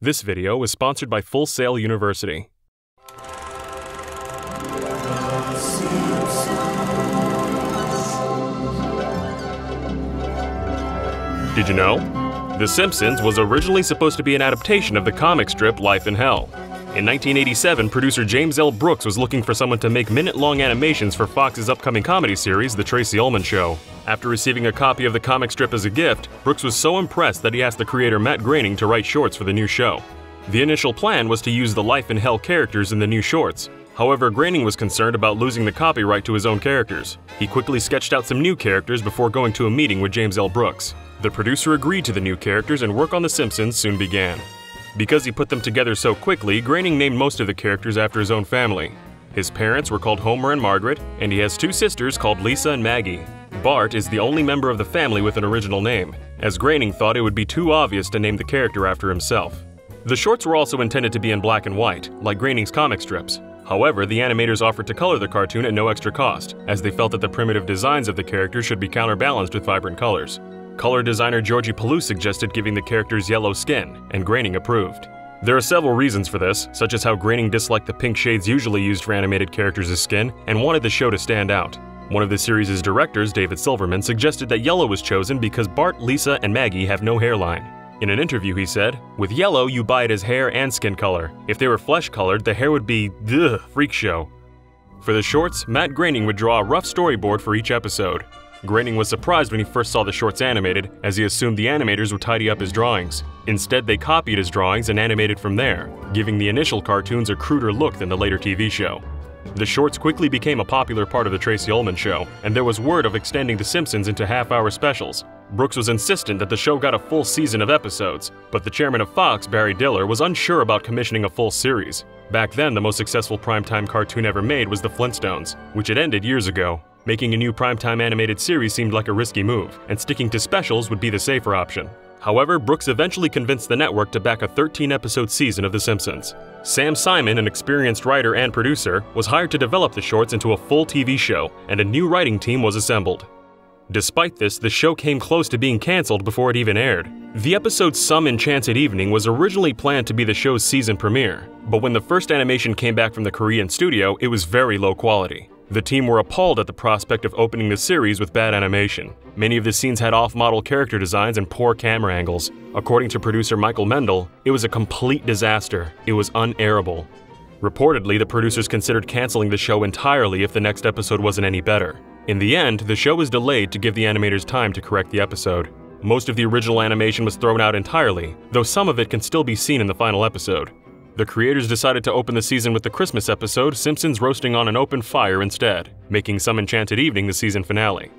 This video was sponsored by Full Sail University. Did you know? The Simpsons was originally supposed to be an adaptation of the comic strip Life in Hell. In 1987, producer James L. Brooks was looking for someone to make minute-long animations for Fox's upcoming comedy series, The Tracey Ullman Show. After receiving a copy of the comic strip as a gift, Brooks was so impressed that he asked the creator Matt Groening to write shorts for the new show. The initial plan was to use the Life in Hell characters in the new shorts. However, Groening was concerned about losing the copyright to his own characters. He quickly sketched out some new characters before going to a meeting with James L. Brooks. The producer agreed to the new characters and work on The Simpsons soon began. Because he put them together so quickly, Groening named most of the characters after his own family. His parents were called Homer and Margaret, and he has two sisters called Lisa and Maggie. Bart is the only member of the family with an original name, as Groening thought it would be too obvious to name the character after himself. The shorts were also intended to be in black and white, like Groening's comic strips. However, the animators offered to color the cartoon at no extra cost, as they felt that the primitive designs of the characters should be counterbalanced with vibrant colors. Color designer Georgie Palouse suggested giving the characters yellow skin, and Groening approved. There are several reasons for this, such as how Groening disliked the pink shades usually used for animated characters' skin and wanted the show to stand out. One of the series' directors, David Silverman, suggested that yellow was chosen because Bart, Lisa, and Maggie have no hairline. In an interview he said, "With yellow you buy it as hair and skin color. If they were flesh-colored, the hair would be, freak show." For the shorts, Matt Groening would draw a rough storyboard for each episode. Groening was surprised when he first saw the shorts animated, as he assumed the animators would tidy up his drawings. Instead, they copied his drawings and animated from there, giving the initial cartoons a cruder look than the later TV show. The shorts quickly became a popular part of The Tracey Ullman Show, and there was word of extending The Simpsons into half-hour specials. Brooks was insistent that the show got a full season of episodes, but the chairman of Fox, Barry Diller, was unsure about commissioning a full series. Back then, the most successful primetime cartoon ever made was The Flintstones, which had ended years ago. Making a new primetime animated series seemed like a risky move, and sticking to specials would be the safer option. However, Brooks eventually convinced the network to back a 13-episode season of The Simpsons. Sam Simon, an experienced writer and producer, was hired to develop the shorts into a full TV show, and a new writing team was assembled. Despite this, the show came close to being cancelled before it even aired. The episode Some Enchanted Evening was originally planned to be the show's season premiere, but when the first animation came back from the Korean studio, it was very low quality. The team were appalled at the prospect of opening the series with bad animation. Many of the scenes had off-model character designs and poor camera angles. According to producer Michael Mendel, it was a complete disaster. It was unairable. Reportedly, the producers considered canceling the show entirely if the next episode wasn't any better. In the end, the show was delayed to give the animators time to correct the episode. Most of the original animation was thrown out entirely, though some of it can still be seen in the final episode. The creators decided to open the season with the Christmas episode, Simpsons Roasting on an Open Fire, instead, making Some Enchanted Evening the season finale.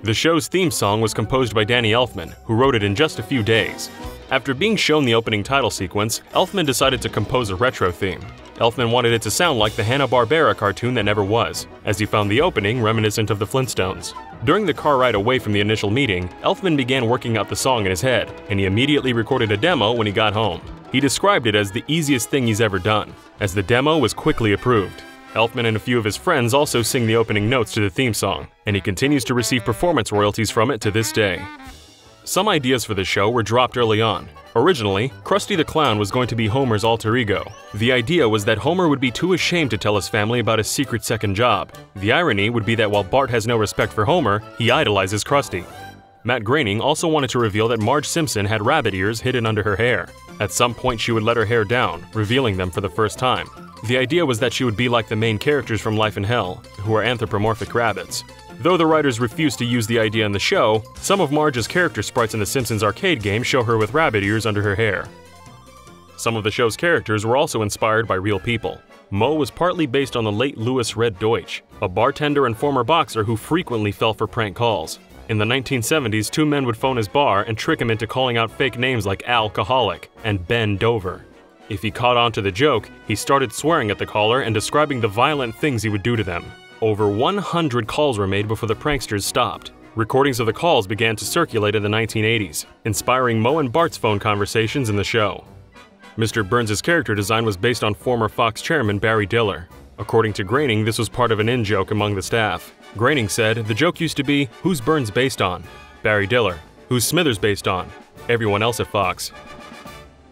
The show's theme song was composed by Danny Elfman, who wrote it in just a few days. After being shown the opening title sequence, Elfman decided to compose a retro theme. Elfman wanted it to sound like the Hanna-Barbera cartoon that never was, as he found the opening reminiscent of the Flintstones. During the car ride away from the initial meeting, Elfman began working out the song in his head, and he immediately recorded a demo when he got home. He described it as the easiest thing he's ever done, as the demo was quickly approved. Elfman and a few of his friends also sing the opening notes to the theme song, and he continues to receive performance royalties from it to this day. Some ideas for the show were dropped early on. Originally, Krusty the Clown was going to be Homer's alter ego. The idea was that Homer would be too ashamed to tell his family about his secret second job. The irony would be that while Bart has no respect for Homer, he idolizes Krusty. Matt Groening also wanted to reveal that Marge Simpson had rabbit ears hidden under her hair. At some point she would let her hair down, revealing them for the first time. The idea was that she would be like the main characters from Life in Hell, who are anthropomorphic rabbits. Though the writers refused to use the idea in the show, some of Marge's character sprites in the Simpsons arcade game show her with rabbit ears under her hair. Some of the show's characters were also inspired by real people. Moe was partly based on the late Louis Red Deutsch, a bartender and former boxer who frequently fell for prank calls. In the 1970s, two men would phone his bar and trick him into calling out fake names like Alcoholic and Ben Dover. If he caught on to the joke, he started swearing at the caller and describing the violent things he would do to them. Over 100 calls were made before the pranksters stopped. Recordings of the calls began to circulate in the 1980s, inspiring Moe and Bart's phone conversations in the show. Mr. Burns' character design was based on former Fox chairman Barry Diller. According to Groening, this was part of an in-joke among the staff. Groening said, "The joke used to be, who's Burns based on? Barry Diller. Who's Smithers based on? Everyone else at Fox."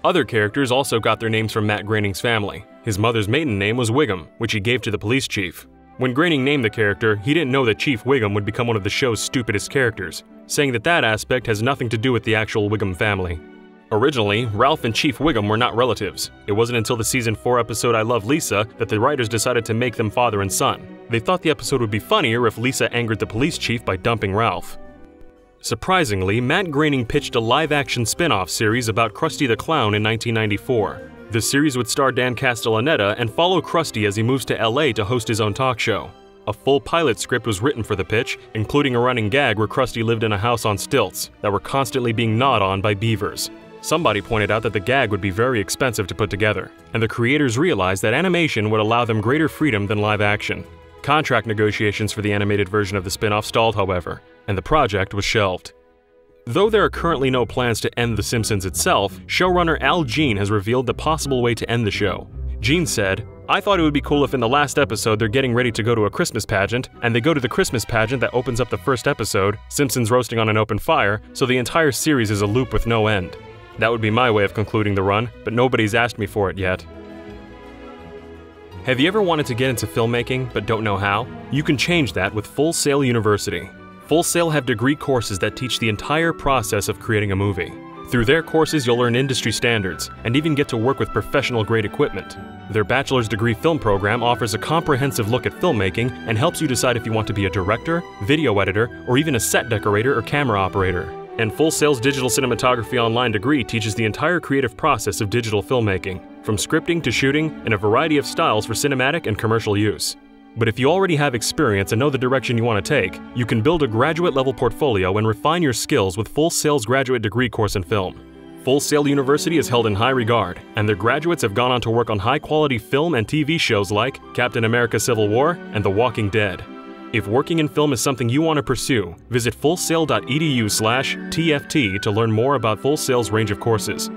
Other characters also got their names from Matt Groening's family. His mother's maiden name was Wiggum, which he gave to the police chief. When Groening named the character, he didn't know that Chief Wiggum would become one of the show's stupidest characters, saying that aspect has nothing to do with the actual Wiggum family. Originally, Ralph and Chief Wiggum were not relatives. It wasn't until the season 4 episode I Love Lisa that the writers decided to make them father and son. They thought the episode would be funnier if Lisa angered the police chief by dumping Ralph. Surprisingly, Matt Groening pitched a live-action spin-off series about Krusty the Clown in 1994. The series would star Dan Castellaneta and follow Krusty as he moves to LA to host his own talk show. A full pilot script was written for the pitch, including a running gag where Krusty lived in a house on stilts that were constantly being gnawed on by beavers. Somebody pointed out that the gag would be very expensive to put together, and the creators realized that animation would allow them greater freedom than live action. Contract negotiations for the animated version of the spin-off stalled, however, and the project was shelved. Though there are currently no plans to end The Simpsons itself, showrunner Al Jean has revealed the possible way to end the show. Jean said, "I thought it would be cool if in the last episode they're getting ready to go to a Christmas pageant, and they go to the Christmas pageant that opens up the first episode, Simpsons roasting on an open fire, so the entire series is a loop with no end. That would be my way of concluding the run, but nobody's asked me for it yet." Have you ever wanted to get into filmmaking but don't know how? You can change that with Full Sail University. Full Sail have degree courses that teach the entire process of creating a movie. Through their courses, you'll learn industry standards and even get to work with professional-grade equipment. Their bachelor's degree film program offers a comprehensive look at filmmaking and helps you decide if you want to be a director, video editor, or even a set decorator or camera operator. And Full Sail's Digital Cinematography Online degree teaches the entire creative process of digital filmmaking, from scripting to shooting in a variety of styles for cinematic and commercial use. But if you already have experience and know the direction you want to take, you can build a graduate-level portfolio and refine your skills with Full Sail's graduate degree course in film. Full Sail University is held in high regard, and their graduates have gone on to work on high-quality film and TV shows like Captain America: Civil War and The Walking Dead. If working in film is something you want to pursue, visit fullsail.edu/TFT to learn more about Full Sail's range of courses.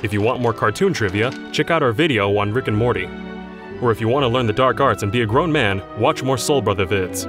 If you want more cartoon trivia, check out our video on Rick and Morty. Or if you want to learn the dark arts and be a grown man, watch more Soul Brother vids.